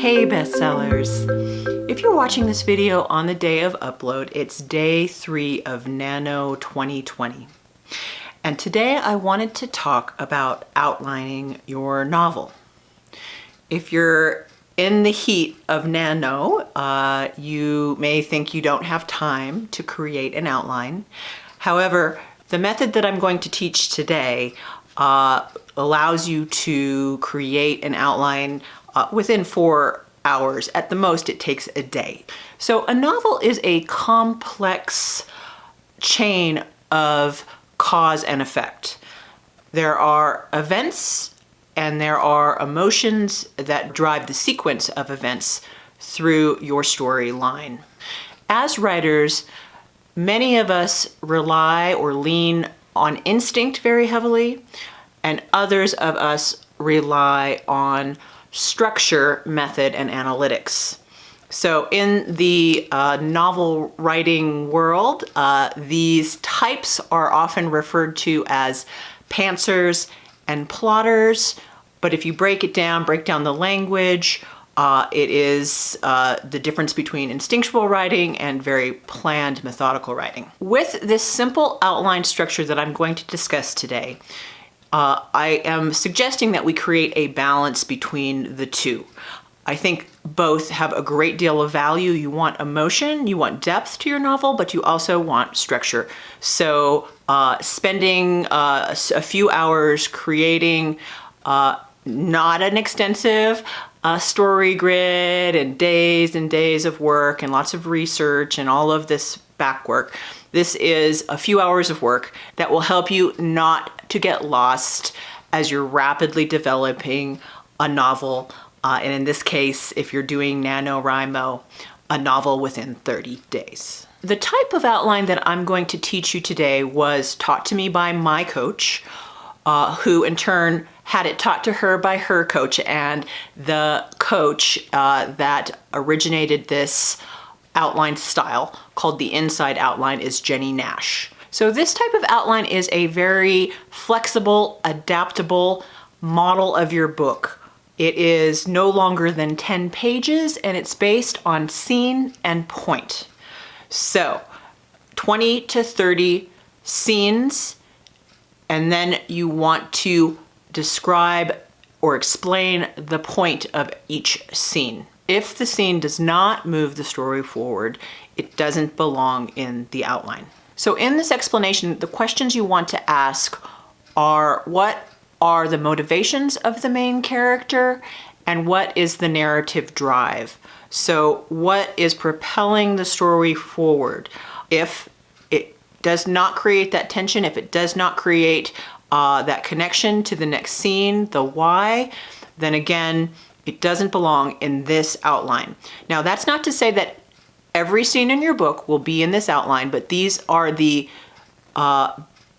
Hey bestsellers! If you're watching this video on the day of upload, it's day 3 of Nano 2020. And today I wanted to talk about outlining your novel. If you're in the heat of Nano, you may think you don't have time to create an outline. However, the method that I'm going to teach today allows you to create an outline within 4 hours. At the most, it takes a day. So a novel is a complex chain of cause and effect. There are events and there are emotions that drive the sequence of events through your storyline. As writers, many of us rely or lean on instinct very heavily, and others of us rely on structure, method, and analytics. So in the novel writing world, these types are often referred to as pantsers and plotters, but if you break down the language, it is the difference between instinctual writing and very planned, methodical writing. With this simple outline structure that I'm going to discuss today, I am suggesting that we create a balance between the two. I think both have a great deal of value. You want emotion, you want depth to your novel, but you also want structure. So spending a few hours creating not an extensive story grid and days of work and lots of research and all of this back work. This is a few hours of work that will help you not to get lost as you're rapidly developing a novel. And in this case, if you're doing NaNoWriMo, a novel within 30 days. The type of outline that I'm going to teach you today was taught to me by my coach, who in turn had it taught to her by her coach, and the coach that originated this outline style called the inside outline is Jenny Nash. So this type of outline is a very flexible, adaptable model of your book. It is no longer than 10 pages and it's based on scene and point. So 20 to 30 scenes, and then you want to describe or explain the point of each scene. If the scene does not move the story forward, it doesn't belong in the outline. So in this explanation, the questions you want to ask are, what are the motivations of the main character, and what is the narrative drive? So what is propelling the story forward? If it does not create that tension, if it does not create that connection to the next scene, the why, then again, it doesn't belong in this outline. Now, that's not to say that every scene in your book will be in this outline, but these are the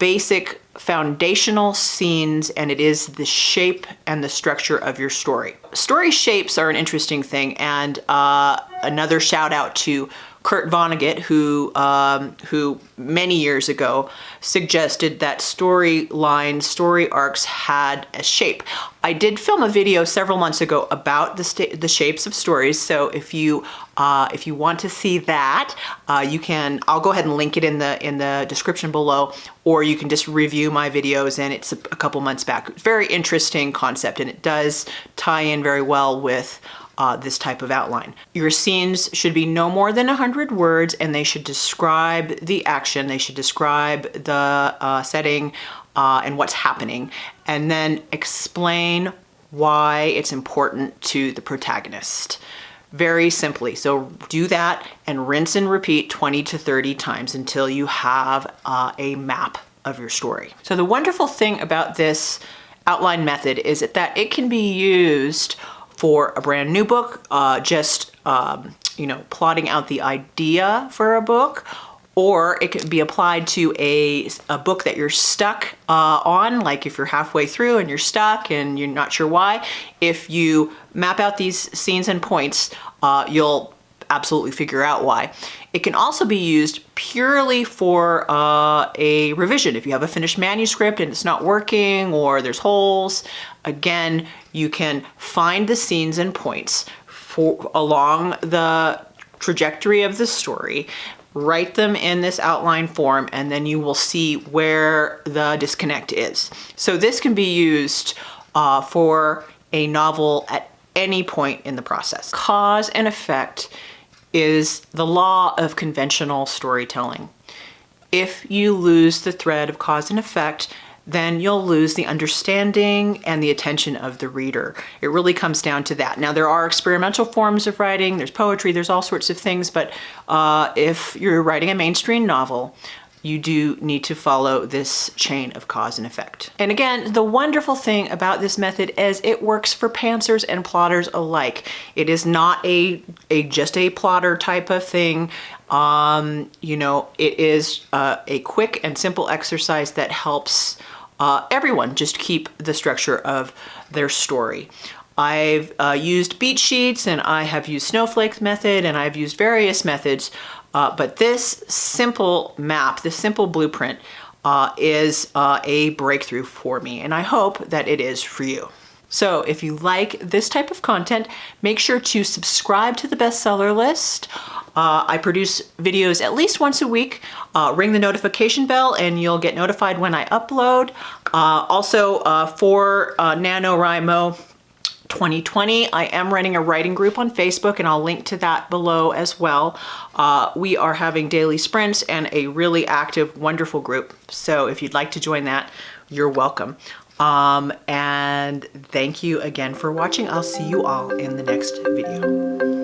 basic foundational scenes, and it is the shape and the structure of your story. Story shapes are an interesting thing, and another shout out to Kurt Vonnegut, who many years ago suggested that story arcs had a shape. I did film a video several months ago about the shapes of stories. So if you want to see that, you can. I'll go ahead and link it in the description below, or you can just review my videos, and it's a couple months back. Very interesting concept, and it does tie in very well with this type of outline. Your scenes should be no more than 100 words, and they should describe the action, they should describe the setting and what's happening, and then explain why it's important to the protagonist. Very simply. So do that and rinse and repeat 20 to 30 times until you have a map of your story. So the wonderful thing about this outline method is that it can be used for a brand new book, plotting out the idea for a book, or it can be applied to a book that you're stuck on, like if you're halfway through and you're stuck and you're not sure why. If you map out these scenes and points, you'll absolutely figure out why. It can also be used purely for a revision. If you have a finished manuscript and it's not working or there's holes, again, you can find the scenes and points along the trajectory of the story, write them in this outline form, and then you will see where the disconnect is. So this can be used for a novel at any point in the process. Cause and effect is the law of conventional storytelling. If you lose the thread of cause and effect, then you'll lose the understanding and the attention of the reader. It really comes down to that. Now, there are experimental forms of writing, there's poetry, there's all sorts of things, but if you're writing a mainstream novel, you do need to follow this chain of cause and effect. And again, the wonderful thing about this method is it works for pantsers and plotters alike. It is not just a plotter type of thing. You know, it is a quick and simple exercise that helps everyone just keep the structure of their story. I've used beat sheets, and I have used snowflake method, and I've used various methods, but this simple map, this simple blueprint is a breakthrough for me, and I hope that it is for you. So if you like this type of content, make sure to subscribe to the bestseller list. I produce videos at least once a week. Ring the notification bell and you'll get notified when I upload. Also for NaNoWriMo 2020, I am running a writing group on Facebook, and I'll link to that below as well. We are having daily sprints and a really active, wonderful group. So if you'd like to join that, you're welcome. And thank you again for watching. I'll see you all in the next video.